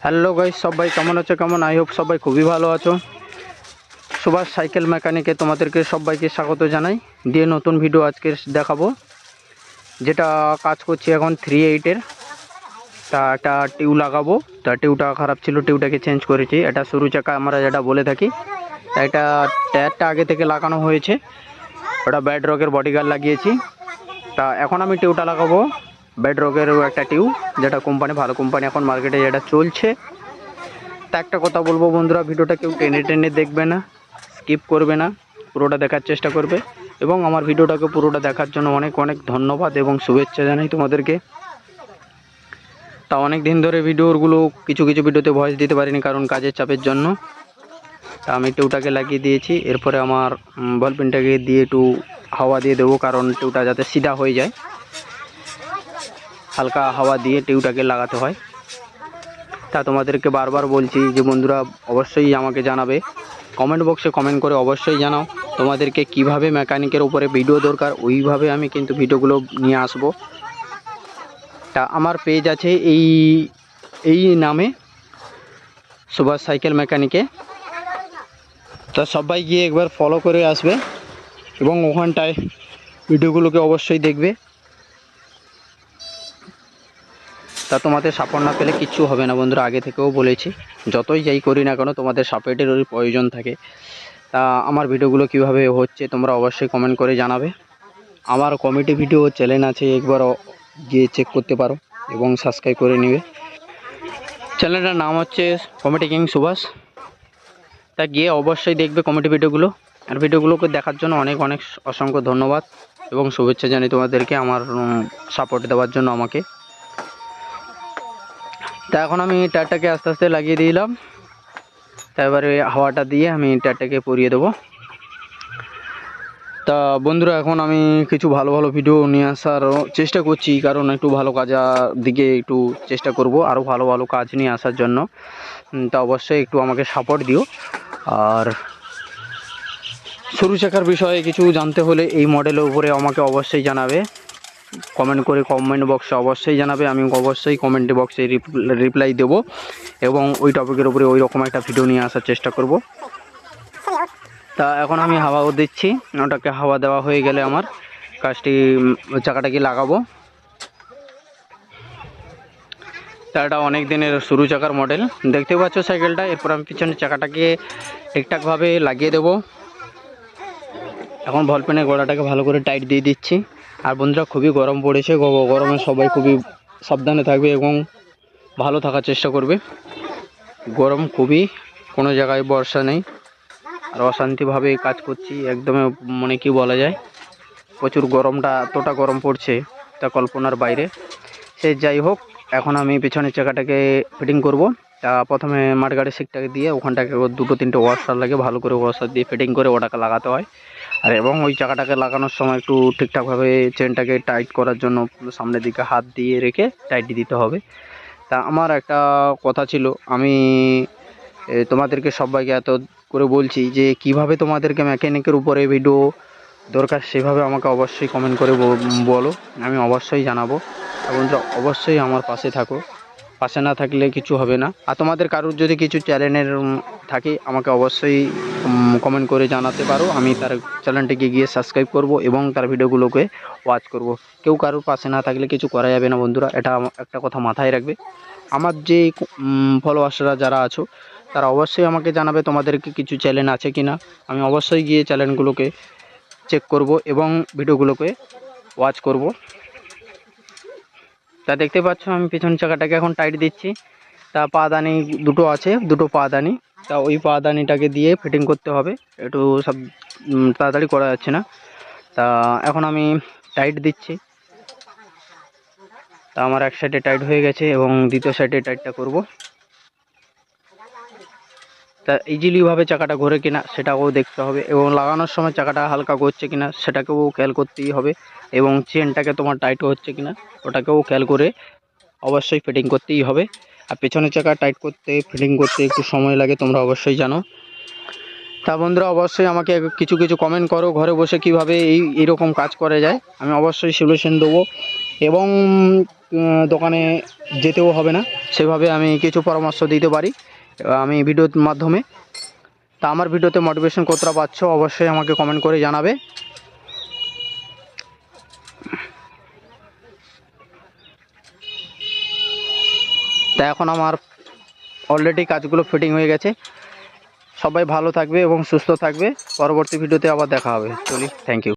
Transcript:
Hello guys, সবাই কেমন আছো? কেমন আই হোপ সবাই খুবই ভালো আছো। সুভাষ সাইকেল মেকানিকে তোমাদেরকে সবাইকে স্বাগত জানাই। দিয়ে নতুন ভিডিও আজকে দেখাবো, যেটা কাজ করছি এখন 3.8-এর। তা একটা টিউ লাগাবো। তা টিউটা খারাপ ছিল, টিউটাকে চেঞ্জ করেছি। এটা সরু চাকা আমরা যেটা বলে থাকি। তা এটা টায়ারটা আগে থেকে লাগানো হয়েছে, ওটা ব্যাড রকের বডিগার্ড লাগিয়েছি। তা এখন আমি টিউটা লাগাবো ব্যাড রকের একটা টিউ, যেটা কোম্পানি ভালো কোম্পানি এখন মার্কেটে যেটা চলছে। তা একটা কথা বলবো বন্ধুরা, ভিডিওটা কেউ টেনে টেনে দেখবে না, স্কিপ করবে না, পুরোটা দেখার চেষ্টা করবে। এবং আমার ভিডিওটাকে পুরোটা দেখার জন্য অনেক অনেক ধন্যবাদ এবং শুভেচ্ছা জানাই তোমাদেরকে। তা অনেক দিন ধরে ভিডিওগুলো কিছু কিছু ভিডিওতে ভয়েস দিতে পারিনি, কারণ কাজের চাপের জন্য। তা আমি টিউটাকে লাগিয়ে দিয়েছি। এরপরে আমার বল পিনটাকে দিয়ে একটু হাওয়া দিয়ে দেবো, কারণ টিউটা যাতে সিধা হয়ে যায়। হালকা হাওয়া দিয়ে টিউটাকে লাগাতে হয়। তা তোমাদেরকে বারবার বলছি যে বন্ধুরা, অবশ্যই আমাকে জানাবে, কমেন্ট বক্সে কমেন্ট করে অবশ্যই জানাও তোমাদেরকে কিভাবে মেকানিকের উপরে ভিডিও দরকার, ওইভাবে আমি কিন্তু ভিডিওগুলো নিয়ে আসব। তা আমার পেজ আছে এই নামে, সুভাষ সাইকেল মেকানিকে। তা সবাই গিয়ে একবার ফলো করে আসবে এবং ওখানটায় ভিডিওগুলোকে অবশ্যই দেখবে। তা তোমাদের সাপোর্ট না পেলে কিচ্ছু হবে না বন্ধুরা, আগে থেকেও বলেছি। যতই যাই করি না কেন তোমাদের সাপোর্টেরই প্রয়োজন থাকে। তা আমার ভিডিওগুলো কিভাবে হচ্ছে তোমরা অবশ্যই কমেন্ট করে জানাবে। আমার কমেডি ভিডিও চ্যানেল আছে, একবার গিয়ে চেক করতে পারো এবং সাবস্ক্রাইব করে নেবে। চ্যানেলটার নাম হচ্ছে কমেডি কিং সুভাষ। তা গিয়ে অবশ্যই দেখবে কমেডি ভিডিওগুলো। আর ভিডিওগুলোকে দেখার জন্য অনেক অনেক অসংখ্য ধন্যবাদ এবং শুভেচ্ছা জানাই তোমাদেরকে আমার সাপোর্ট দেওয়ার জন্য আমাকে। তা এখন আমি টায়ারটাকে আস্তে আস্তে লাগিয়ে দিলাম। তা এবারে হাওয়াটা দিয়ে আমি টায়ারটাকে পরিয়ে দেবো। তা বন্ধুরা, এখন আমি কিছু ভালো ভালো ভিডিও নিয়ে আসার চেষ্টা করছি, কারণ একটু ভালো কাজের দিকে একটু চেষ্টা করব, আরও ভালো ভালো কাজ নিয়ে আসার জন্য। তা অবশ্যই একটু আমাকে সাপোর্ট দিও। আর সরু চাকার বিষয়ে কিছু জানতে হলে এই মডেলের উপরে আমাকে অবশ্যই জানাবে, কমেন্ট বক্সে অবশ্যই জানাবে। আমি অবশ্যই কমেন্ট বক্সে রিপ্লাই দেবো এবং ওই টপিকের উপরে ওই রকম একটা ভিডিও নিয়ে আসার চেষ্টা করব। তা এখন আমি হাওয়াও দিচ্ছি, ওটাকে হাওয়া দেওয়া হয়ে গেলে আমার কাজটি চাকাটাকে লাগাবো। তা এটা অনেক দিনের সরু চাকার মডেল, দেখতে পাচ্ছ সাইকেলটা। এরপর আমি পিছনের চাকাটাকে ঠিকঠাকভাবে লাগিয়ে দেবো। এখন বল পেনের গোড়াটাকে ভালো করে টাইট দিয়ে দিচ্ছি। আর বন্ধুরা, খুবই গরম পড়েছে, গরমে সবাই খুবই সাবধানে থাকবে এবং ভালো থাকার চেষ্টা করবে। গরম খুবই, কোনো জায়গায় বর্ষা নেই, আর অশান্তিভাবে কাজ করছি একদম, মানে কি বলা যায়, প্রচুর গরমটা, এতটা গরম পড়ছে তা কল্পনার বাইরে। সে যাই হোক, এখন আমি পেছনের চাকাটাকে ফিটিং করব। তা প্রথমে মাঠগাড়ির সিটটাকে দিয়ে ওখানটাকে দুটো তিনটে ওয়াশার লাগে, ভালো করে ওয়াশার দিয়ে ফিটিং করে ওটাকে লাগাতে হয়। আর এবং ওই চাকাটাকে লাগানোর সময় একটু ঠিকঠাকভাবে চেনটাকে টাইট করার জন্য সামনের দিকে হাত দিয়ে রেখে টাইট দিতে হবে। তা আমার একটা কথা ছিল, আমি তোমাদেরকে সবাইকে এত করে বলছি যে কিভাবে তোমাদেরকে মেকানিকের উপরে ভিডিও দরকার, সেভাবে আমাকে অবশ্যই কমেন্ট করে বলো, আমি অবশ্যই জানাবো। এবং অবশ্যই আমার পাশে থাকো, পাশে না থাকলে কিছু হবে না। আর তোমাদের কারোর যদি কিছু চ্যানেলের থাকে আমাকে অবশ্যই কমেন্ট করে জানাতে পারো, আমি তার চ্যানেলটিকে গিয়ে সাবস্ক্রাইব করব এবং তার ভিডিওগুলোকে ওয়াচ করব। কেউ কারোর পাশে না থাকলে কিছু করা যাবে না বন্ধুরা, এটা একটা কথা মাথায় রাখবে। আমার যে ফলোয়ার্সরা যারা আছো তারা অবশ্যই আমাকে জানাবে তোমাদেরকে কিছু চ্যানেল আছে কি না। আমি অবশ্যই গিয়ে চ্যানেলগুলোকে চেক করব এবং ভিডিওগুলোকে ওয়াচ করব। তা দেখতে পাচ্ছ আমি পিছন চাকাটাকে এখন টাইট দিচ্ছি। তা পাদানি দুটো আছে, দুটো পাদানি। তা ওই পাদানিটাকে দিয়ে ফিটিং করতে হবে, একটু সব তাড়াতাড়ি করা যাচ্ছে না। তা এখন আমি টাইট দিচ্ছি। তা আমার এক সাইডে টাইট হয়ে গেছে এবং দ্বিতীয় সাইডে টাইটটা করব। তা ইজিলিভাবে চাকাটা ঘোরে কিনা সেটাকেও দেখতে হবে, এবং লাগানোর সময় চাকাটা হালকা ঘুরছে কিনা সেটাকেও খেয়াল করতেই হবে, এবং চেনটাকে তোমার টাইট হচ্ছে কিনা ওটাকেও খেয়াল করে অবশ্যই ফিটিং করতেই হবে। আর পেছনের চাকা টাইট করতে, ফিটিং করতে একটু সময় লাগে, তোমরা অবশ্যই জানো। তা বন্ধুরা, অবশ্যই আমাকে কিছু কিছু কমেন্ট করো ঘরে বসে কীভাবে এইরকম কাজ করা যায়, আমি অবশ্যই সলিউশন দেবো। এবং দোকানে যেতেও হবে না, সেভাবে আমি কিছু পরামর্শ দিতে পারি আমি ভিডিওর মাধ্যমে। তা আমার ভিডিওতে মোটিভেশন কতটা পাচ্ছ অবশ্যই আমাকে কমেন্ট করে জানাবে। তা এখন আমার অলরেডি কাজগুলো ফিটিং হয়ে গেছে। সবাই ভালো থাকবে এবং সুস্থ থাকবে। পরবর্তী ভিডিওতে আবার দেখা হবে। চলি, থ্যাংক ইউ।